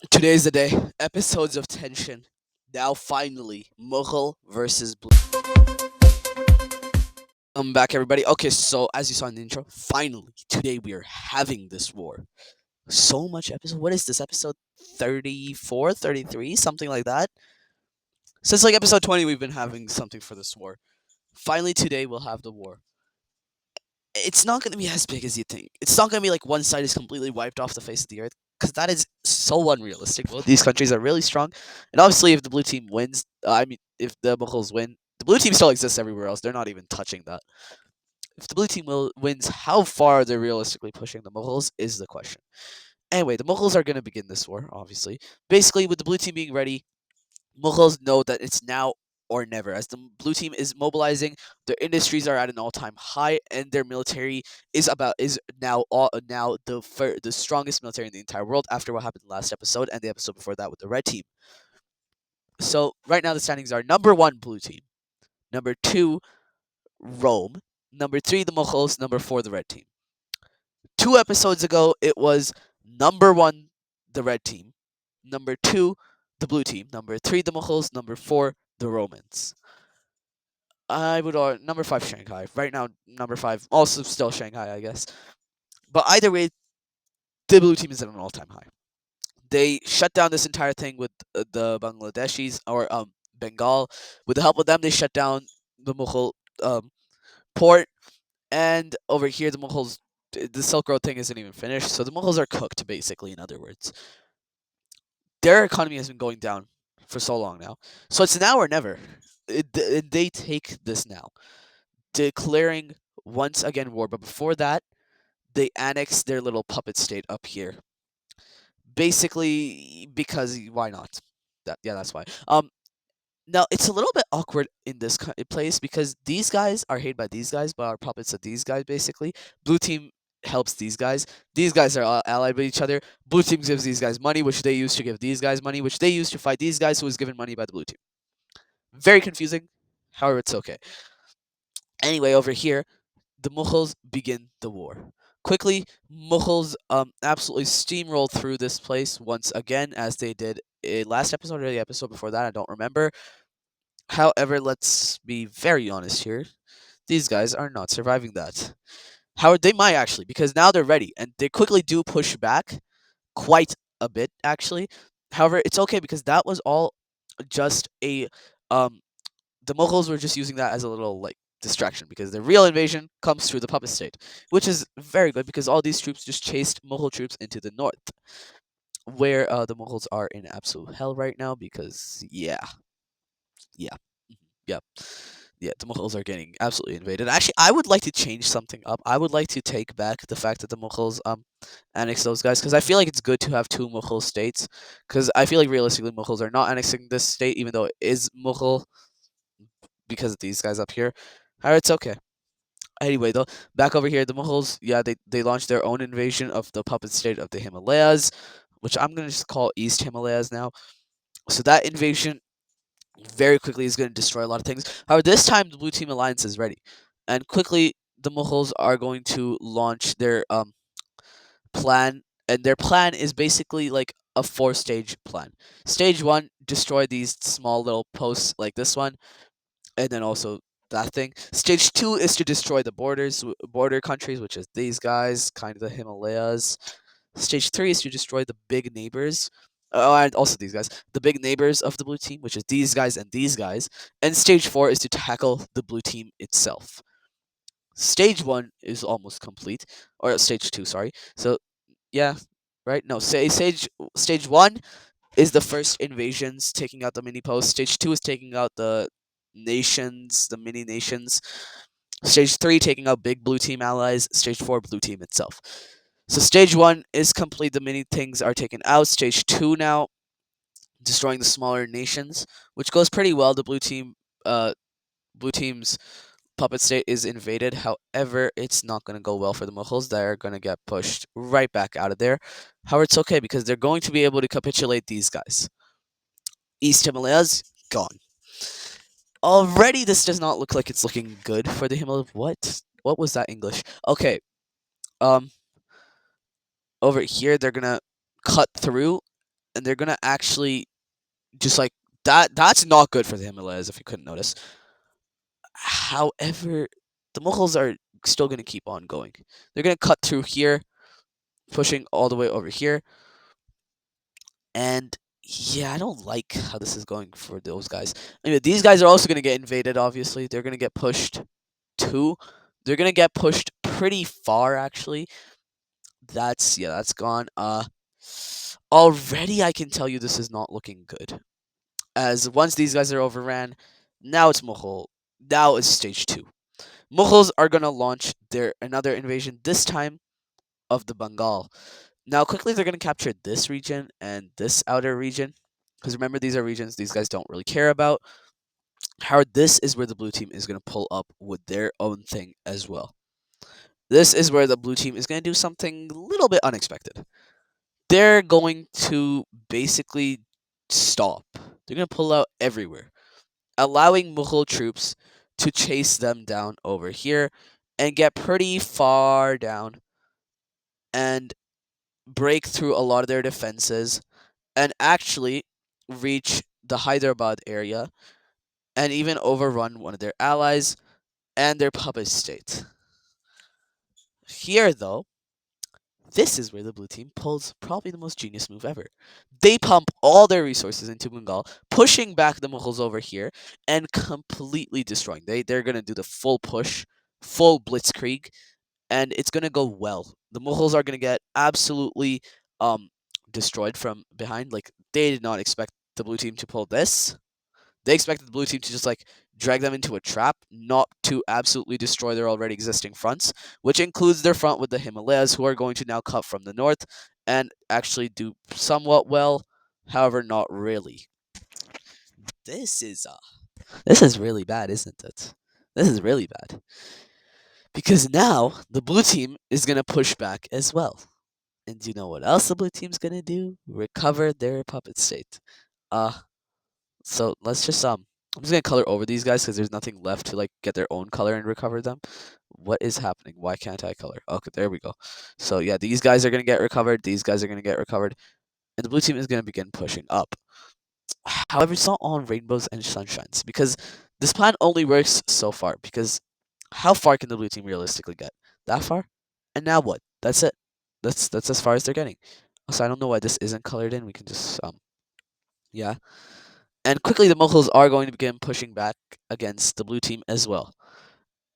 Today's the day. Episodes of tension. Now finally, Mughal versus Blue. I'm back, everybody. Okay, so as you saw in the intro, finally today we are having this war. So much episode. What is this episode? 34, 33, something like that. Since like episode 20, we've been having something for this war. Finally, today we'll have the war. It's not going to be as big as you think. It's not going to be like one side is completely wiped off the face of the earth because that is so unrealistic. Both these countries are really strong, and obviously, if the blue team wins, I mean, if the Mughals win, the blue team still exists everywhere else. They're not even touching that. If the blue team wins, how far they're realistically pushing the Mughals is the question. Anyway, the Mughals are going to begin this war, obviously. Basically, with the blue team being ready, Mughals know that it's now or never. As the blue team is mobilizing, their industries are at an all-time high, and their military is now the strongest military in the entire world after what happened last episode and the episode before that with the red team. So right now the standings are number one blue team, number two Rome, number three the Mughals, number four the red team. 2 episodes ago it was number one the red team, number two the blue team, number three the Mughals, number four the Romans. I would number five Shanghai. Right now, number five also still Shanghai, I guess. But either way, the blue team is at an all-time high. They shut down this entire thing with the Bangladeshis or Bengal. With the help of them, they shut down the Mughal port. And over here, the Mughals, the Silk Road thing isn't even finished. So the Mughals are cooked, basically. In other words, their economy has been going down for so long now. So it's now or never. They take this now, declaring once again war. But before that, they annex their little puppet state up here. Basically, because why not? That's why. Now it's a little bit awkward in this place because these guys are hated by these guys, but are puppets of these guys. Basically, blue team helps these guys. These guys are allied with each other. Blue team gives these guys money, which they use to give these guys money, which they use to fight these guys, who was given money by the blue team. Very confusing. However, it's okay. Anyway, over here, the Mughals begin the war. Quickly, Mughals absolutely steamrolled through this place once again, as they did in last episode or the episode before that. I don't remember. However, let's be very honest here. These guys are not surviving that. Howard, they might actually, because now they're ready, and they quickly do push back quite a bit, actually. However, it's okay because that was all just a um the Mughals were just using that as a little like distraction because the real invasion comes through the puppet state, which is very good because all these troops just chased Mughal troops into the north, where the Mughals are in absolute hell right now because yeah, mhm, yeah, yeah, the Mughals are getting absolutely invaded. Actually, I would like to change something up. I would like to take back the fact that the Mughals annex those guys because I feel like it's good to have two Mughal states because I feel like realistically Mughals are not annexing this state even though it is Mughal because of these guys up here. However, it's okay. Anyway, though, back over here, the Mughals, yeah, they launched their own invasion of the puppet state of the Himalayas, which I'm gonna just call East Himalayas now. So that invasion very quickly is gonna destroy a lot of things. However, this time the Blue Team Alliance is ready, and quickly the Mughals are going to launch their plan, and their plan is basically like a four-stage plan. Stage one: destroy these small little posts like this one, and then also that thing. Stage two is to destroy the border countries, which is these guys, kind of the Himalayas. Stage three is to destroy the big neighbors. Oh, and also these guys, the big neighbors of the blue team, which is these guys and these guys. And stage four is to tackle the blue team itself. Stage one is almost complete, or stage two, sorry. So yeah, right? No, say stage one is the first invasions, taking out the mini posts. Stage two is taking out the nations, the mini nations. Stage three, taking out big blue team allies. Stage four, blue team itself. So stage one is complete. The mini things are taken out. Stage two now, destroying the smaller nations, which goes pretty well. The blue team's puppet state is invaded. However, it's not going to go well for the Mughals. They're going to get pushed right back out of there. However, it's okay because they're going to be able to capitulate these guys. East Himalayas gone. Already, this does not look like it's looking good for the Himalayas. What? What was that English? Okay. Um. Over here, they're gonna cut through, and they're gonna actually just like that. That's not good for the Himalayas, if you couldn't notice. However, the Mughals are still gonna keep on going. They're gonna cut through here, pushing all the way over here, and yeah, I don't like how this is going for those guys. Anyway, these guys are also gonna get invaded. Obviously, they're gonna get pushed too. They're gonna get pushed pretty far, actually. That's gone. Already I can tell you this is not looking good. As once these guys are overran, now it's Mughal. Now it's stage two. Mughals are gonna launch their another invasion, this time of the Bengal. Now quickly they're gonna capture this region and this outer region. Because remember, these are regions these guys don't really care about. However, this is where the blue team is gonna pull up with their own thing as well. This is where the blue team is gonna do something a little bit unexpected. They're going to basically stop. They're going to pull out everywhere, allowing Mughal troops to chase them down over here and get pretty far down and break through a lot of their defenses and actually reach the Hyderabad area and even overrun one of their allies and their puppet state. Here, though, this is where the blue team pulls probably the most genius move ever. They pump all their resources into Bengal, pushing back the Mughals over here and completely destroying. They're gonna do the full push, full blitzkrieg, and it's gonna go well. The Mughals are gonna get absolutely destroyed from behind. Like, they did not expect the blue team to pull this. They expected the blue team to just like drag them into a trap, not to absolutely destroy their already existing fronts, which includes their front with the Himalayas, who are going to now cut from the north and actually do somewhat well. However, not really. This is this is really bad, isn't it? This is really bad because now the blue team is gonna push back as well. And do you know what else the blue team's gonna do? Recover their puppet state. Uh, So let's just I'm just gonna color over these guys because there's nothing left to like get their own color and recover them. What is happening? Why can't I color? Okay, there we go. So yeah, these guys are gonna get recovered. These guys are gonna get recovered, and the blue team is gonna begin pushing up. However, it's not all rainbows and sunshines because this plan only works so far. Because how far can the blue team realistically get? That far? And now what? That's it. That's as far as they're getting. So I don't know why this isn't colored in. We can just yeah. And quickly, the Mughals are going to begin pushing back against the blue team as well.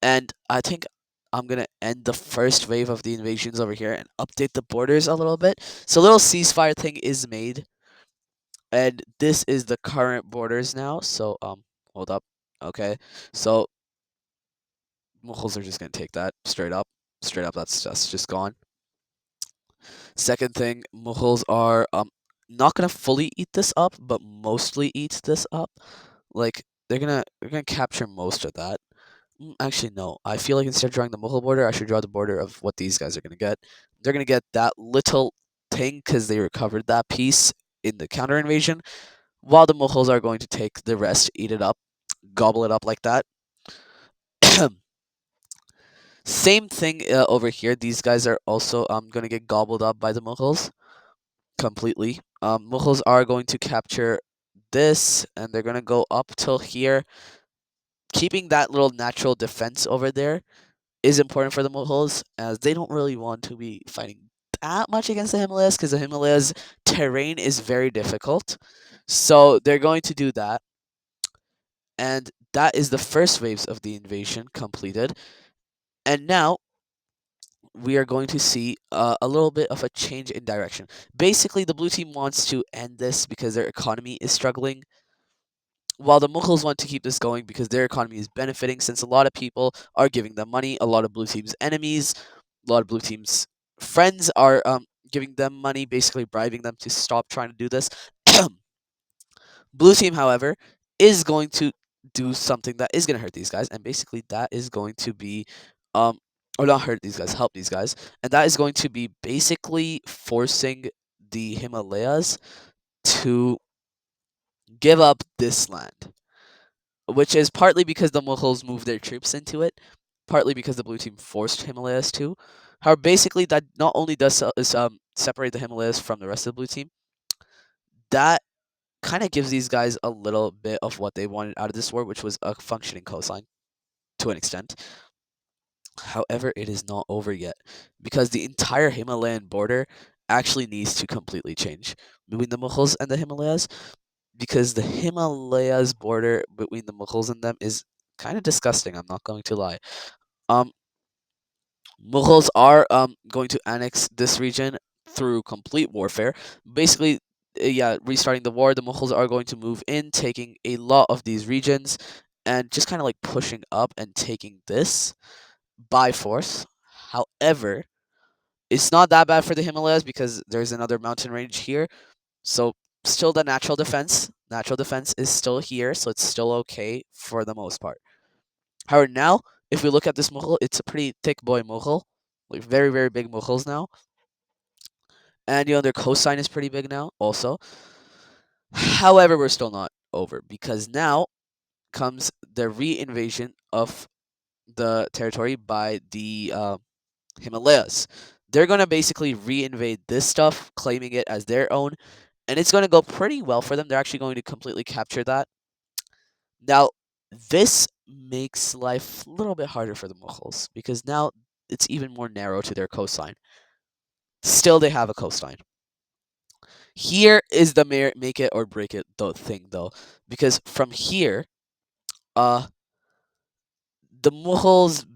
And I think I'm going to end the first wave of the invasions over here and update the borders a little bit. So a little ceasefire thing is made. And this is the current borders now. So, hold up. Okay. So, Mughals are just going to take that straight up. Straight up, that's just gone. Second thing, Mughals are not gonna fully eat this up, but mostly eat this up. Like they're gonna capture most of that. Actually, no. I feel like instead of drawing the Mughal border, I should draw the border of what these guys are gonna get. They're gonna get that little thing because they recovered that piece in the counter invasion, while the Mughals are going to take the rest, eat it up, gobble it up like that. Same thing over here. These guys are also gonna get gobbled up by the Mughals completely. Mughals are going to capture this, and they're gonna go up till here. Keeping that little natural defense over there is important for the Mughals, as they don't really want to be fighting that much against the Himalayas, because the Himalayas terrain is very difficult. So they're going to do that, and that is the first waves of the invasion completed. And now we are going to see a little bit of a change in direction. Basically, the blue team wants to end this because their economy is struggling, while the Mughals want to keep this going because their economy is benefiting since a lot of people are giving them money. A lot of blue team's enemies, a lot of blue team's friends are giving them money, basically bribing them to stop trying to do this. Blue team, however, is going to do something that is going to hurt these guys, and basically that is going to be um or not hurt these guys, help these guys, and that is going to be basically forcing the Himalayas to give up this land, which is partly because the Mughals moved their troops into it, partly because the blue team forced Himalayas to. However, basically that not only does separate the Himalayas from the rest of the blue team, that kind of gives these guys a little bit of what they wanted out of this war, which was a functioning coastline to an extent. However, it is not over yet because the entire Himalayan border actually needs to completely change between the Mughals and the Himalayas, because the Himalayas border between the Mughals and them is kind of disgusting. I'm not going to lie. Um, Mughals are going to annex this region through complete warfare. Basically, yeah, restarting the war, the Mughals are going to move in, taking a lot of these regions, and just kind of like pushing up and taking this by force. However, it's not that bad for the Himalayas because there's another mountain range here. So still the natural defense. Natural defense is still here, so it's still okay for the most part. However, now if we look at this Mughal, it's a pretty thick boy Mughal, like very very big Mughals now, and their coastline is pretty big now also. However, we're still not over because now comes the re-invasion of the territory by the Himalayas. They're gonna basically re-invade this stuff, claiming it as their own, and it's gonna go pretty well for them. They're actually going to completely capture that. Now, this makes life a little bit harder for the Mughals because now it's even more narrow to their coastline. Still, they have a coastline. Here is the make it or break it thing though, because from here, uh, the Mughals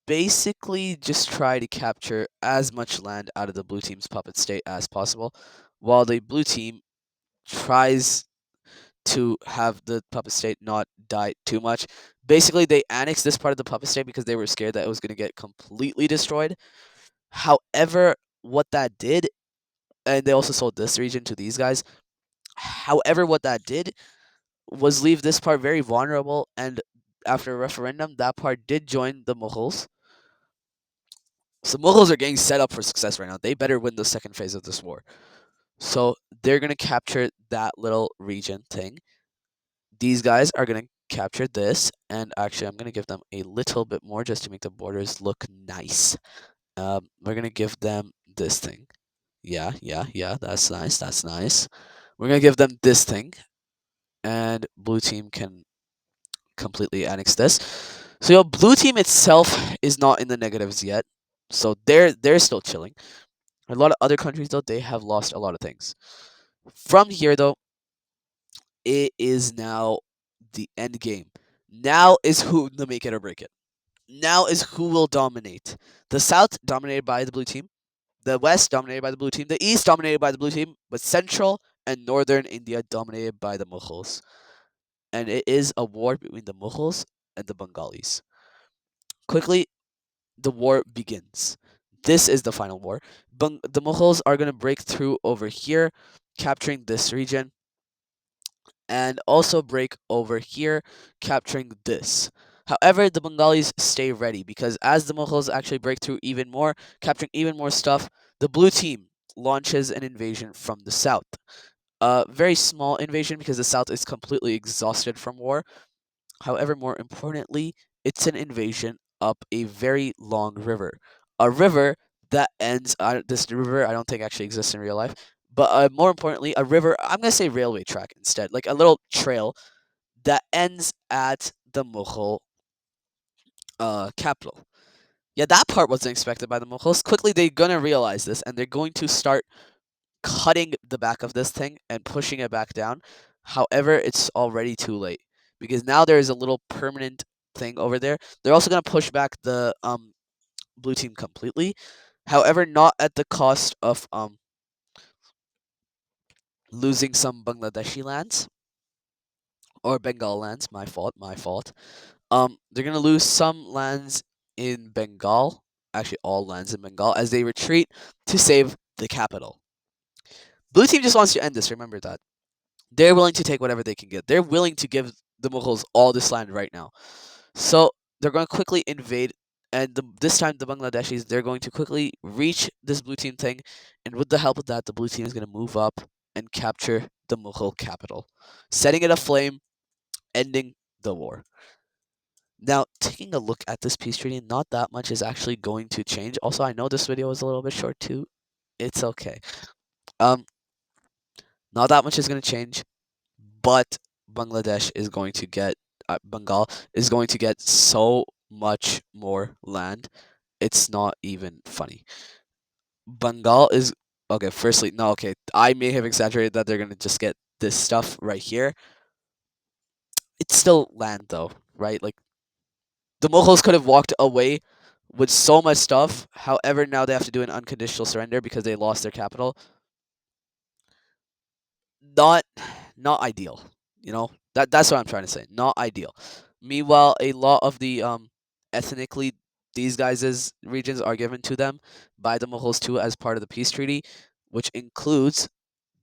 basically just try to capture as much land out of the blue team's puppet state as possible, while the blue team tries to have the puppet state not die too much. Basically, they annexed this part of the puppet state because they were scared that it was going to get completely destroyed. However, what that did, and they also sold this region to these guys. However, what that did was leave this part very vulnerable, and after a referendum, that part did join the Mughals. So Mughals are getting set up for success right now. They better win the second phase of this war. So they're gonna capture that little region thing. These guys are gonna capture this, and actually, I'm gonna give them a little bit more just to make the borders look nice. We're gonna give them this thing. Yeah, yeah, yeah. That's nice. That's nice. We're gonna give them this thing, and blue team can completely annex this. So blue team itself is not in the negatives yet, so they're still chilling. A lot of other countries though, they have lost a lot of things. From here though, it is now the end game. Now is who to make it or break it. Now is who will dominate. The South dominated by the blue team, the West dominated by the blue team, the East dominated by the blue team, but Central and Northern India dominated by the Mughals. And it is a war between the Mughals and the Bengalis. Quickly, the war begins. This is the final war. The Mughals are going to break through over here, capturing this region, and also break over here, capturing this. However, the Bengalis stay ready because as the Mughals actually break through even more, capturing even more stuff, the blue team launches an invasion from the south. A very small invasion because the south is completely exhausted from war. However, more importantly, it's an invasion up a very long river. A river that ends. This river I don't think actually exists in real life, but more importantly, a river. I'm gonna say railway track instead, like a little trail that ends at the Mughal capital. Yeah, that part wasn't expected by the Mughals. Quickly, they're gonna realize this, and they're going to start cutting the back of this thing and pushing it back down. However, it's already too late because now there is a little permanent thing over there. They're also gonna push back the blue team completely. However, not at the cost of losing some Bangladeshi lands or Bengal lands. My fault. My fault. They're gonna lose some lands in Bengal. Actually, all lands in Bengal as they retreat to save the capital. Blue team just wants to end this. Remember that. They're willing to take whatever they can get. They're willing to give the Mughals all this land right now. So they're going to quickly invade, and this time the Bangladeshis, they're going to quickly reach this blue team thing, and with the help of that, the blue team is going to move up and capture the Mughal capital, setting it aflame, ending the war. Now, taking a look at this peace treaty, not that much is actually going to change. Also, I know this video was a little bit short too. It's okay. Um, Not that much is going to change, but Bangladesh is going to get Bengal is going to get so much more land. It's not even funny. Bengal is okay. Firstly, no, okay. I may have exaggerated that they're gonna just get this stuff right here. It's still land though, right? Like the Mughals could have walked away with so much stuff. However, now they have to do an unconditional surrender because they lost their capital. Not not ideal. You know? That's what I'm trying to say. Not ideal. Meanwhile, a lot of the ethnically these guys' regions are given to them by the Mughals too as part of the peace treaty, which includes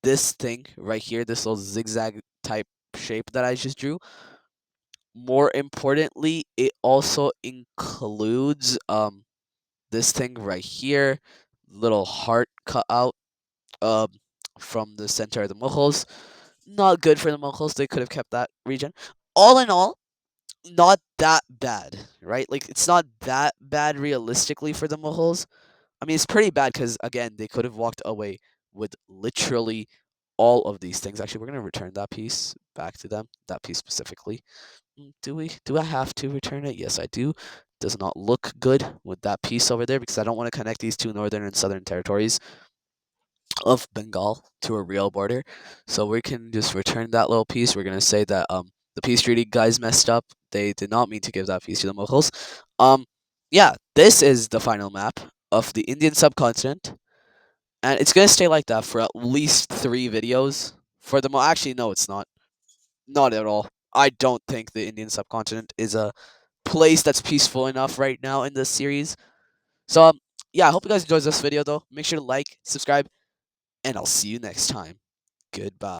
this thing right here, this little zigzag type shape that I just drew. More importantly, it also includes this thing right here, little heart cut out um from the center of the Mughals. Not good for the Mongols. They could have kept that region. All in all, not that bad, right? Like it's not that bad realistically for the Mongols. I mean, it's pretty bad because again, they could have walked away with literally all of these things. Actually, we're gonna return that piece back to them. That piece specifically. Do we? Do I have to return it? Yes, I do. Does not look good with that piece over there because I don't want to connect these two northern and southern territories of Bengal to a real border. So we can just return that little piece. We're gonna say that the peace treaty guys messed up. They did not mean to give that piece to the Mughals. Um yeah, this is the final map of the Indian subcontinent, and it's gonna stay like that for at least 3 videos. For the actually no, it's not. Not at all. I don't think the Indian subcontinent is a place that's peaceful enough right now in this series. So yeah, I hope you guys enjoyed this video though. Make sure to like, subscribe, and I'll see you next time. Goodbye.